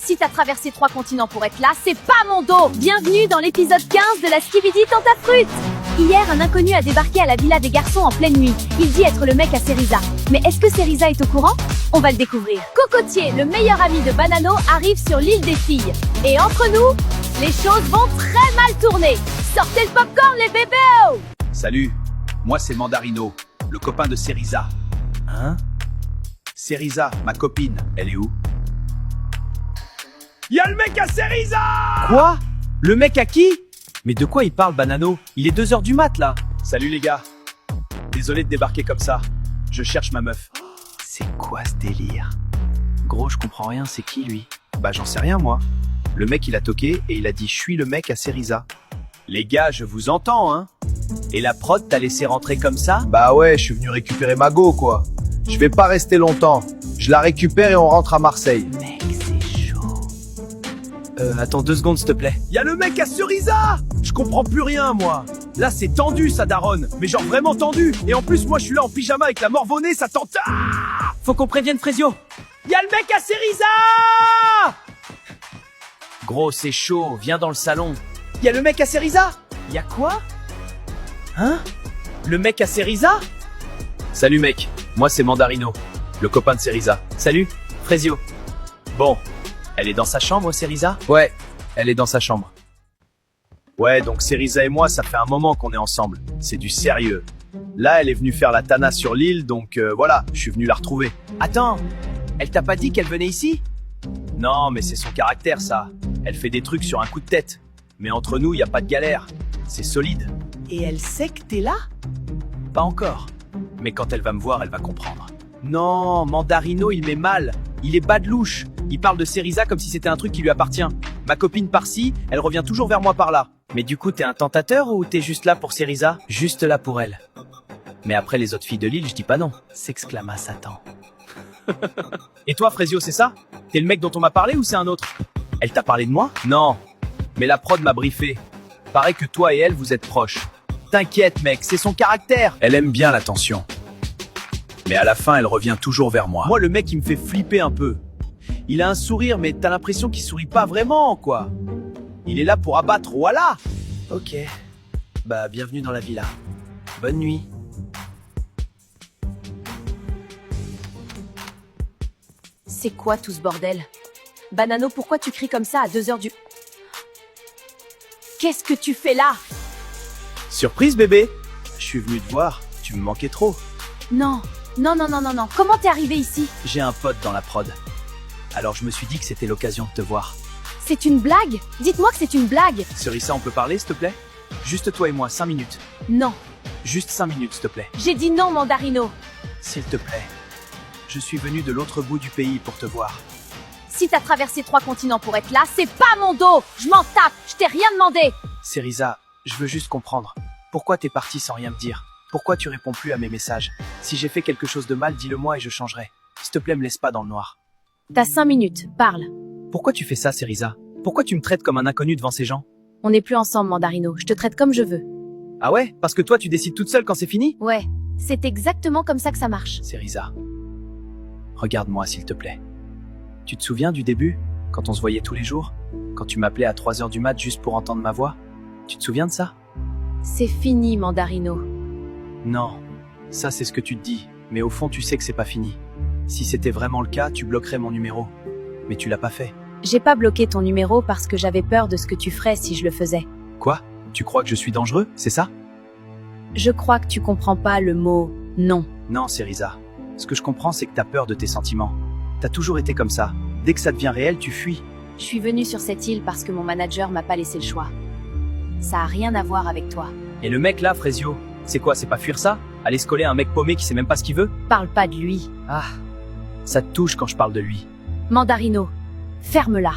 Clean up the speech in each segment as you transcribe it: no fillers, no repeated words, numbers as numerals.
Si t'as traversé 3 continents pour être là, c'est pas mon dos. Bienvenue dans l'épisode 15 de la Skibidi Tentafruit. Hier, un inconnu a débarqué à la villa des garçons en pleine nuit. Il dit être le mec à Cerisa. Mais est-ce que Cerisa est au courant? On va le découvrir. Cocotier, le meilleur ami de Banano, arrive sur l'île des filles. Et entre nous, les choses vont très mal tourner. Sortez le popcorn, les bébés! Salut, moi c'est Mandarino, le copain de Cerisa. Hein? Cerisa, ma copine, elle est où? Y'a le mec à Cerisa! Quoi? Le mec à qui? Mais de quoi il parle, Banano? Il est 2h du mat, là. Salut les gars. Désolé de débarquer comme ça. Je cherche ma meuf. C'est quoi ce délire? Gros, je comprends rien, c'est qui, lui? Bah j'en sais rien moi. Le mec il a toqué et il a dit je suis le mec à Cerisa. Les gars, je vous entends hein. Et la prod t'a laissé rentrer comme ça? Bah ouais, je suis venu récupérer ma go quoi. Je vais pas rester longtemps. Je la récupère et on rentre à Marseille. Mec, c'est chaud. Attends 2 secondes, s'il te plaît. Y'a le mec à Cerisa! Je comprends plus rien moi. Là c'est tendu ça daronne. Mais genre vraiment tendu. Et en plus moi je suis là en pyjama avec la morvonnée, ça tente. Ah, Faut qu'on prévienne Frésio. y'a le mec à Cerisa! Gros, c'est chaud, viens dans le salon. Y'a le mec à Cerisa! Y'a quoi? Hein? Le mec à Cerisa? Salut mec, moi c'est Mandarino, le copain de Cerisa. Salut, Frésio. Bon, Elle est dans sa chambre, Cerisa? ouais, elle est dans sa chambre. Ouais, donc Cerisa et moi, ça fait un moment qu'on est ensemble. C'est du sérieux. Là, elle est venue faire la tana sur l'île, donc voilà, je suis venu la retrouver. Attends, elle t'a pas dit qu'elle venait ici? Non, mais c'est son caractère ça. Elle fait des trucs sur un coup de tête. Mais entre nous, y a pas de galère. C'est solide. Et elle sait que t'es là? Pas encore. Mais quand elle va me voir, elle va comprendre. Non, Mandarino, il met mal. Il est bas de louche. Il parle de Cerisa comme si c'était un truc qui lui appartient. Ma copine par-ci, elle revient toujours vers moi par là. Mais du coup, t'es un tentateur ou t'es juste là pour Cerisa? Juste là pour elle. Mais après les autres filles de l'île, je dis pas non, s'exclama Satan. Et toi, Frésio, c'est ça? T'es le mec dont on m'a parlé ou c'est un autre? Elle t'a parlé de moi? Non. Mais la prod m'a briefé. Paraît que toi et elle, vous êtes proches. T'inquiète, mec, c'est son caractère. Elle aime bien l'attention. Mais à la fin, elle revient toujours vers moi. Moi, le mec, il me fait flipper un peu. Il a un sourire, mais t'as l'impression qu'il sourit pas vraiment, quoi. Il est là pour abattre, voilà. Ok. Bah, bienvenue dans la villa. Bonne nuit. C'est quoi tout ce bordel? Banano, pourquoi tu cries comme ça à 2h du... Qu'est-ce que tu fais là? Surprise, bébé. Je suis venu te voir. Tu me manquais trop. Non, non, non, non, non, non. Comment t'es arrivé ici? J'ai un pote dans la prod. Alors je me suis dit que c'était l'occasion de te voir. C'est une blague? Dites-moi que c'est une blague. Cerisa, on peut parler, s'il te plaît? Juste toi et moi, 5 minutes. Non, Juste 5 minutes, s'il te plaît. j'ai dit non, Mandarino. S'il te plaît. Je suis venu de l'autre bout du pays pour te voir. Si t'as traversé 3 continents pour être là, c'est pas mon dos. Je m'en tape, je t'ai rien demandé. Cerisa, je veux juste comprendre. Pourquoi t'es parti sans rien me dire? Pourquoi tu réponds plus à mes messages? Si j'ai fait quelque chose de mal, dis-le moi et je changerai. S'il te plaît, me laisse pas dans le noir. T'as 5 minutes, parle. Pourquoi tu fais ça, Cerisa? Pourquoi tu me traites comme un inconnu devant ces gens? On n'est plus ensemble, Mandarino. Je te traite comme je veux. Ah ouais? Parce que toi, tu décides toute seule quand c'est fini? Ouais, c'est exactement comme ça que ça marche. Cerisa, regarde-moi, s'il te plaît. Tu te souviens du début? Quand on se voyait tous les jours? Quand tu m'appelais à 3h du mat juste pour entendre ma voix? Tu te souviens de ça? C'est fini, Mandarino. Non, ça c'est ce que tu te dis, mais au fond tu sais que c'est pas fini. Si c'était vraiment le cas, tu bloquerais mon numéro. Mais tu l'as pas fait. J'ai pas bloqué ton numéro parce que j'avais peur de ce que tu ferais si je le faisais. Quoi? Tu crois que je suis dangereux, c'est ça? Je crois que tu comprends pas le mot non. Non, Cerisa. Ce que je comprends, c'est que t'as peur de tes sentiments. T'as toujours été comme ça. Dès que ça devient réel, tu fuis. Je suis venue sur cette île parce que mon manager m'a pas laissé le choix. Ça a rien à voir avec toi. Et le mec là, Frésio, c'est quoi, c'est pas fuir ça? Aller se coller à un mec paumé qui sait même pas ce qu'il veut? Parle pas de lui. Ah, ça te touche quand je parle de lui. Mandarino, ferme-la.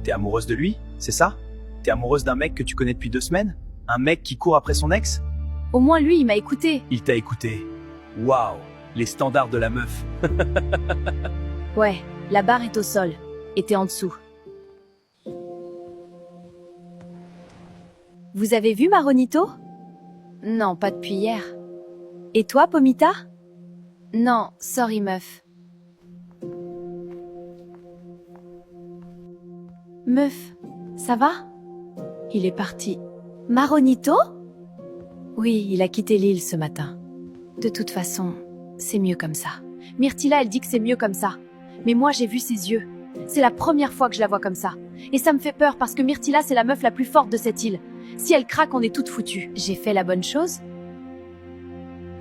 T'es amoureuse de lui, c'est ça? T'es amoureuse d'un mec que tu connais depuis 2 semaines? Un mec qui court après son ex? Au moins lui, il m'a écouté. Il t'a écouté. Waouh, les standards de la meuf. Ouais, la barre est au sol. Et t'es en dessous. Vous avez vu Maronito? Non, pas depuis hier. Et toi, Pomita? Non, sorry meuf. Meuf, ça va? Il est parti. Maronito? Oui, il a quitté l'île ce matin. De toute façon, c'est mieux comme ça. Myrtilla, elle dit que c'est mieux comme ça. Mais moi, j'ai vu ses yeux. C'est la première fois que je la vois comme ça. Et ça me fait peur parce que Myrtilla, c'est la meuf la plus forte de cette île. Si elle craque, on est toutes foutues. J'ai fait la bonne chose?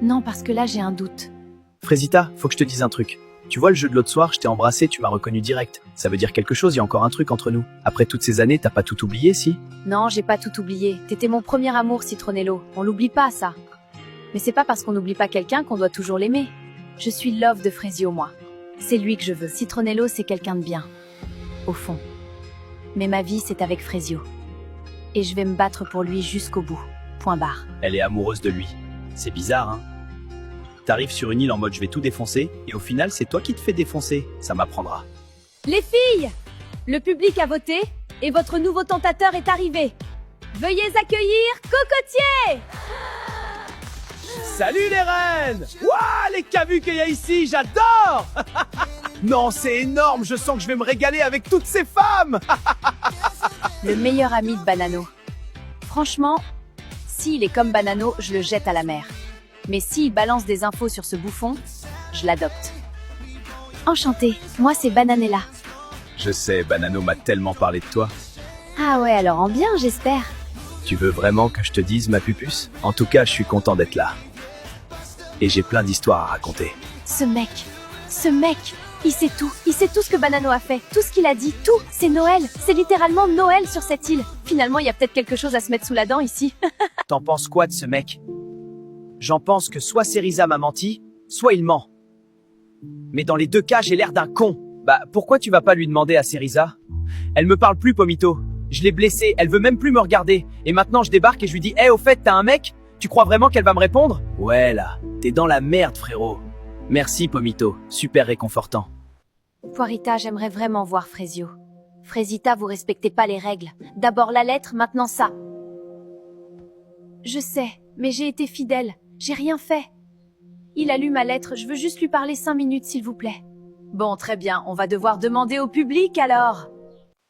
Non, parce que là, j'ai un doute. Frésita, faut que je te dise un truc. Tu vois le jeu de l'autre soir, je t'ai embrassé, tu m'as reconnu direct. Ça veut dire quelque chose, il y a encore un truc entre nous. Après toutes ces années, t'as pas tout oublié, si? Non, j'ai pas tout oublié. T'étais mon premier amour, Citronello. On l'oublie pas, ça. Mais c'est pas parce qu'on n'oublie pas quelqu'un qu'on doit toujours l'aimer. Je suis love de Frésio, moi. C'est lui que je veux. Citronello, c'est quelqu'un de bien. Au fond. Mais ma vie, c'est avec Frésio. Et je vais me battre pour lui jusqu'au bout. Point barre. Elle est amoureuse de lui. C'est bizarre, hein? T'arrives sur une île en mode je vais tout défoncer, et au final, c'est toi qui te fais défoncer. Ça m'apprendra. Les filles! Le public a voté, et votre nouveau tentateur est arrivé. Veuillez accueillir Cocotier! Salut les reines! Waouh, les cavus qu'il y a ici, j'adore! Non, c'est énorme, je sens que je vais me régaler avec toutes ces femmes! Le meilleur ami de Banano. Franchement, s'il est comme Banano, je le jette à la mer. Mais s'il balance des infos sur ce bouffon, je l'adopte. Enchantée, moi c'est Bananella. Je sais, Banano m'a tellement parlé de toi. Ah ouais, alors en bien, j'espère. Tu veux vraiment que je te dise, ma pupuce? En tout cas, je suis content d'être là. Et j'ai plein d'histoires à raconter. Ce mec, il sait tout ce que Banano a fait, tout ce qu'il a dit, tout. C'est Noël, c'est littéralement Noël sur cette île. Finalement, il y a peut-être quelque chose à se mettre sous la dent ici. T'en penses quoi de ce mec? J'en pense que soit Cerisa m'a menti, soit il ment. Mais dans les deux cas, j'ai l'air d'un con. Bah, pourquoi tu vas pas lui demander à Cerisa? Elle me parle plus, Pomito. Je l'ai blessée, elle veut même plus me regarder. Et maintenant, je débarque et je lui dis, hey, au fait, t'as un mec? Tu crois vraiment qu'elle va me répondre? Ouais, là, t'es dans la merde, frérot. Merci, Pomito. Super réconfortant. Poirita, j'aimerais vraiment voir Frésio. Frésita, vous respectez pas les règles. D'abord la lettre, maintenant ça. Je sais, mais j'ai été fidèle. J'ai rien fait. Il a lu ma lettre, je veux juste lui parler 5 minutes, s'il vous plaît. Bon, très bien, on va devoir demander au public, alors.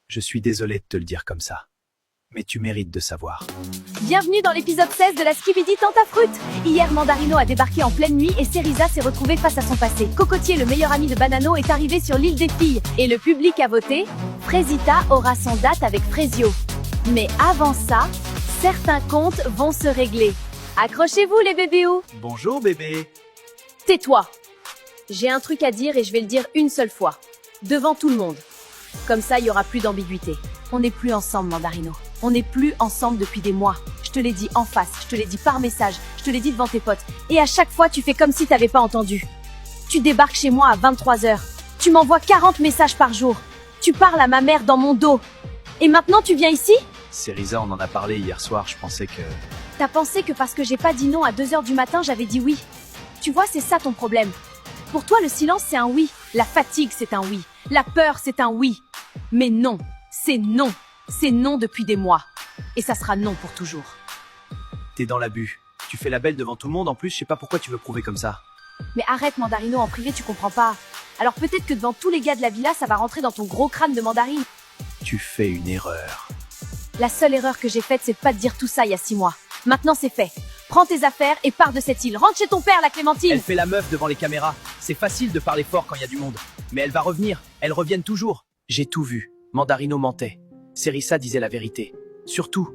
Je suis désolé de te le dire comme ça. Mais tu mérites de savoir. Bienvenue dans l'épisode 16 de la Skibidi Tentafruit. Hier, Mandarino a débarqué en pleine nuit et Cerisa s'est retrouvée face à son passé. Cocotier, le meilleur ami de Banano, est arrivé sur l'île des filles. Et le public a voté. Frésita aura son date avec Frésio. Mais avant ça, certains comptes vont se régler. Accrochez-vous les bébéous. Bonjour, bébé. Tais-toi. J'ai un truc à dire et je vais le dire une seule fois. Devant tout le monde. Comme ça, il y aura plus d'ambiguïté. On n'est plus ensemble, Mandarino. On n'est plus ensemble depuis des mois. Je te l'ai dit en face, je te l'ai dit par message, je te l'ai dit devant tes potes. Et à chaque fois, tu fais comme si t'avais pas entendu. Tu débarques chez moi à 23h. Tu m'envoies 40 messages par jour. Tu parles à ma mère dans mon dos. Et maintenant, tu viens ici? Cerisa, on en a parlé hier soir, je pensais que... T'as pensé que parce que j'ai pas dit non à 2h du matin, j'avais dit oui. Tu vois, c'est ça ton problème. Pour toi, le silence, c'est un oui. La fatigue, c'est un oui. La peur, c'est un oui. Mais non, c'est non. C'est non depuis des mois. Et ça sera non pour toujours. T'es dans l'abus. Tu fais la belle devant tout le monde, en plus, je sais pas pourquoi tu veux prouver comme ça. Mais arrête, Mandarino, en privé, tu comprends pas. Alors peut-être que devant tous les gars de la villa, ça va rentrer dans ton gros crâne de mandarine. Tu fais une erreur. La seule erreur que j'ai faite, c'est de pas te dire tout ça il y a 6 mois. Maintenant, c'est fait. Prends tes affaires et pars de cette île. Rentre chez ton père, la Clémentine. Elle fait la meuf devant les caméras. C'est facile de parler fort quand il y a du monde. Mais elle va revenir. Elles reviennent toujours. J'ai tout vu. Mandarino mentait. Cerisa disait la vérité. Surtout.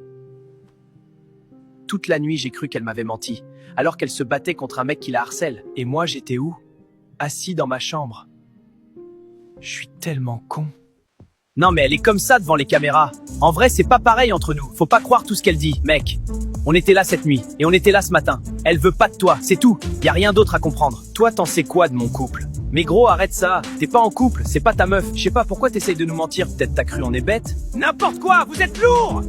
Toute la nuit, j'ai cru qu'elle m'avait menti. Alors qu'elle se battait contre un mec qui la harcèle. Et moi, j'étais où? Assis dans ma chambre. Je suis tellement con. Non mais elle est comme ça devant les caméras. En vrai, c'est pas pareil entre nous. Faut pas croire tout ce qu'elle dit, mec. On était là cette nuit, et on était là ce matin. Elle veut pas de toi, c'est tout. Y a rien d'autre à comprendre. Toi, t'en sais quoi de mon couple? Mais gros, arrête ça. T'es pas en couple, c'est pas ta meuf. Je sais pas pourquoi t'essayes de nous mentir. Peut-être t'as cru on est bête. N'importe quoi, vous êtes lourd.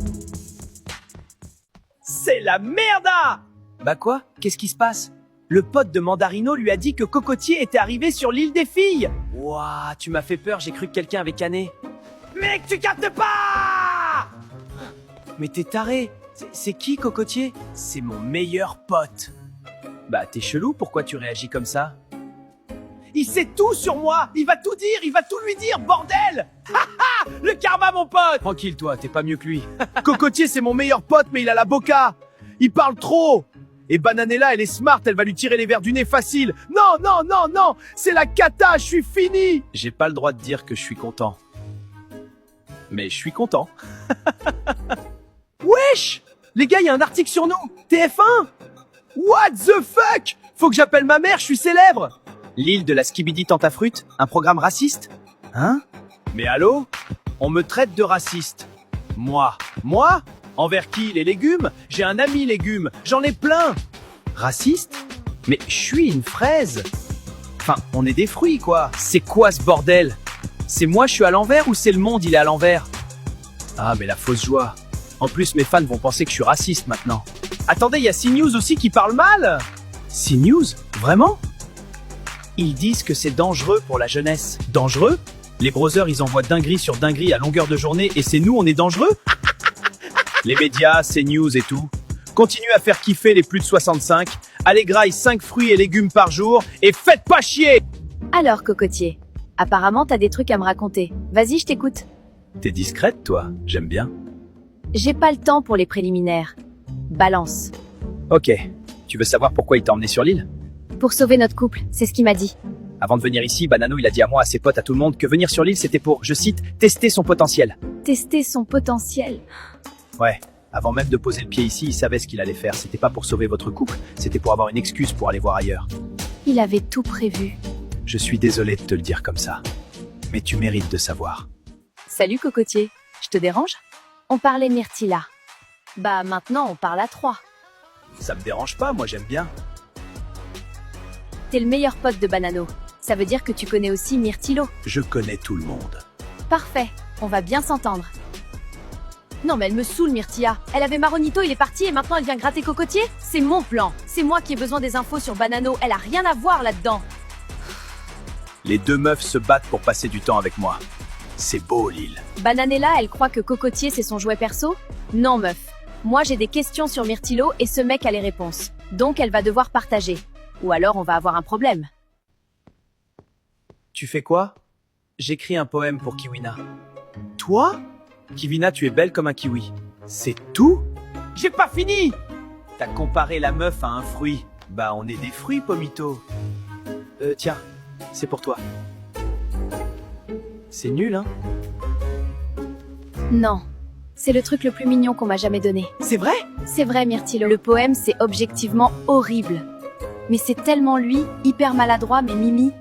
C'est la merda. Bah quoi? Qu'est-ce qui se passe? Le pote de Mandarino lui a dit que Cocotier était arrivé sur l'île des filles. Ouah, tu m'as fait peur, j'ai cru que quelqu'un avait canné. Mec, tu captes pas! Mais t'es taré. C'est qui, Cocotier? C'est mon meilleur pote. Bah, t'es chelou, pourquoi tu réagis comme ça? Il sait tout sur moi. Il va tout dire, il va tout lui dire, bordel! Ha ha! Le karma, mon pote! Tranquille, toi, t'es pas mieux que lui. Cocotier, c'est mon meilleur pote, mais il a la boca. Il parle trop. Et Bananella, elle est smart, elle va lui tirer les verres du nez facile. Non, non, non, non, c'est la cata, je suis fini. J'ai pas le droit de dire que je suis content. Mais je suis content. Wesh! Les gars, il y a un article sur nous. TF1! What the fuck? Faut que j'appelle ma mère, je suis célèbre. L'île de la Skibidi Tentafruit, un programme raciste? Hein? Mais allô? On me traite de raciste. Moi? Envers qui? Les légumes? J'ai un ami légumes, j'en ai plein. Raciste? Mais je suis une fraise. Enfin, on est des fruits, quoi. C'est quoi ce bordel? C'est moi, je suis à l'envers ou c'est le monde, il est à l'envers? Ah, mais la fausse joie. En plus, mes fans vont penser que je suis raciste maintenant. Attendez, il y a CNews aussi qui parle mal. CNews? Vraiment? Ils disent que c'est dangereux pour la jeunesse. Dangereux? Les browsers, ils envoient dinguerie sur dinguerie à longueur de journée et c'est nous, on est dangereux? Les médias, CNews et tout. Continuez à faire kiffer les plus de 65. Allez graille 5 fruits et légumes par jour et faites pas chier! Alors, Cocotier, apparemment t'as des trucs à me raconter. Vas-y, je t'écoute. T'es discrète, toi. J'aime bien. J'ai pas le temps pour les préliminaires. Balance. Ok. Tu veux savoir pourquoi il t'a emmené sur l'île? Pour sauver notre couple, c'est ce qu'il m'a dit. Avant de venir ici, Banano, il a dit à moi, à ses potes, à tout le monde, que venir sur l'île, c'était pour, je cite, tester son potentiel. Tester son potentiel. Ouais. Avant même de poser le pied ici, il savait ce qu'il allait faire. C'était pas pour sauver votre couple, c'était pour avoir une excuse pour aller voir ailleurs. Il avait tout prévu. Je suis désolé de te le dire comme ça. Mais tu mérites de savoir. Salut Cocotier, je te dérange? On parlait Myrtilla. Bah maintenant on parle à 3. Ça me dérange pas, moi j'aime bien. T'es le meilleur pote de Banano. Ça veut dire que tu connais aussi Myrtillo. Je connais tout le monde. Parfait, on va bien s'entendre. Non mais elle me saoule Myrtilla. Elle avait Maronito, il est parti et maintenant elle vient gratter Cocotier? C'est mon plan. C'est moi qui ai besoin des infos sur Banano. Elle a rien à voir là-dedans. Les deux meufs se battent pour passer du temps avec moi. C'est beau, l'île. Bananella, elle croit que Cocotier c'est son jouet perso? Non meuf. Moi j'ai des questions sur Myrtillo et ce mec a les réponses. Donc elle va devoir partager. Ou alors on va avoir un problème. Tu fais quoi? J'écris un poème pour Kiwina. Toi? Kiwina, tu es belle comme un kiwi. C'est tout? J'ai pas fini! T'as comparé la meuf à un fruit. Bah on est des fruits, Pomito. Tiens, c'est pour toi. C'est nul, hein? Non. C'est le truc le plus mignon qu'on m'a jamais donné. C'est vrai? C'est vrai Myrtillo. Le poème c'est objectivement horrible. Mais c'est tellement lui, hyper maladroit mais Mimi.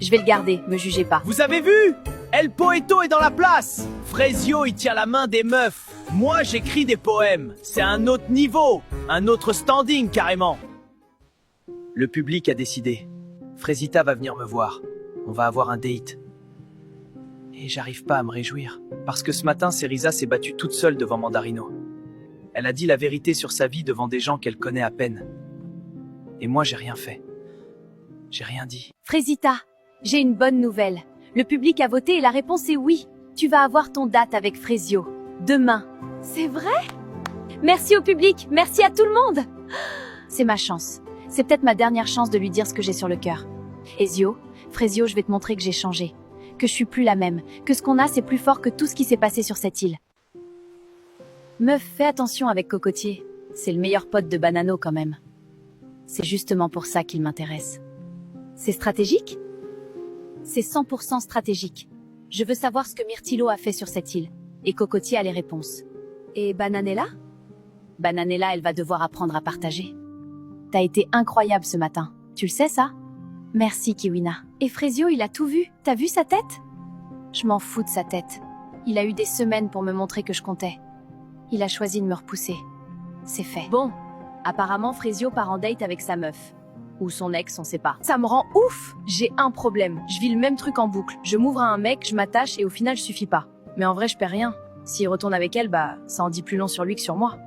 Je vais le garder, me jugez pas. Vous avez vu? El Poeto est dans la place! Frezio, il tient la main des meufs. Moi, j'écris des poèmes. C'est un autre niveau. Un autre standing, carrément. Le public a décidé. Frezita va venir me voir. On va avoir un date. Et j'arrive pas à me réjouir. Parce que ce matin, Cerisa s'est battue toute seule devant Mandarino. Elle a dit la vérité sur sa vie devant des gens qu'elle connaît à peine. Et moi, j'ai rien fait. J'ai rien dit. Frésita, j'ai une bonne nouvelle. Le public a voté et la réponse est oui. Tu vas avoir ton date avec Frezio. Demain. C'est vrai? Merci au public, merci à tout le monde. C'est ma chance. C'est peut-être ma dernière chance de lui dire ce que j'ai sur le cœur. Frezio, je vais te montrer que j'ai changé. Que je suis plus la même. Que ce qu'on a, c'est plus fort que tout ce qui s'est passé sur cette île. Meuf, fais attention avec Cocotier. C'est le meilleur pote de Banano quand même. C'est justement pour ça qu'il m'intéresse. C'est stratégique? C'est 100% stratégique. Je veux savoir ce que Myrtillo a fait sur cette île. Et Cocotier a les réponses. Et Bananella? Bananella, elle va devoir apprendre à partager. T'as été incroyable ce matin. Tu le sais ça? Merci Kiwina. Et Frezio, il a tout vu. T'as vu sa tête? Je m'en fous de sa tête. Il a eu des semaines pour me montrer que je comptais. Il a choisi de me repousser. C'est fait. Bon, apparemment Frezio part en date avec sa meuf. Ou son ex, on sait pas. Ça me rend ouf! J'ai un problème. Je vis le même truc en boucle. Je m'ouvre à un mec, je m'attache et au final je suffis pas. Mais en vrai je perds rien. S'il retourne avec elle, bah ça en dit plus long sur lui que sur moi.